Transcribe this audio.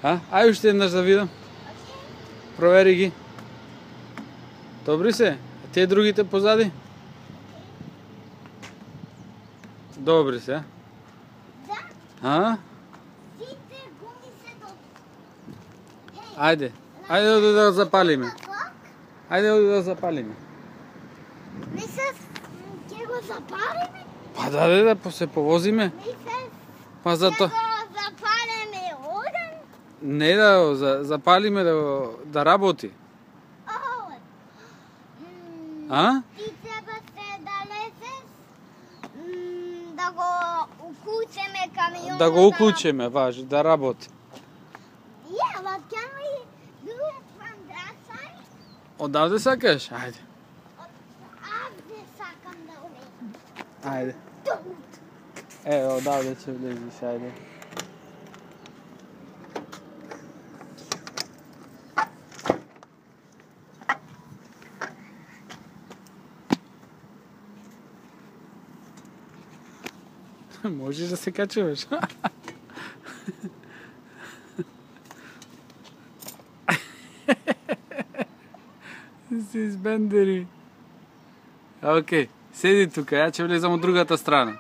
Ај уште еднаш да видам. Провери ги. Добри се? А тие другите позади? Добри се, Да. Сите гуми се добри. Ајде. Ајде да запалиме. Ајде да запалиме. Мислев, ќе го запалиме? Па да се повозиме. Мислев, Па ќе зато. го запалиме оден? Не да запалиме да работи. Ти треба се да лезеш да го уклучиме камионот. Да го уклучиме, важи, да работи. Yeah, but can we do it from that side? Одавде сакаш? Ајде. Овде сакам да влезам. Ајде. Одавде ќе влезиш, ајде. Можеш да се качуваш. Си избендери. Океј, седи тука, ја ќе влезам од другата страна.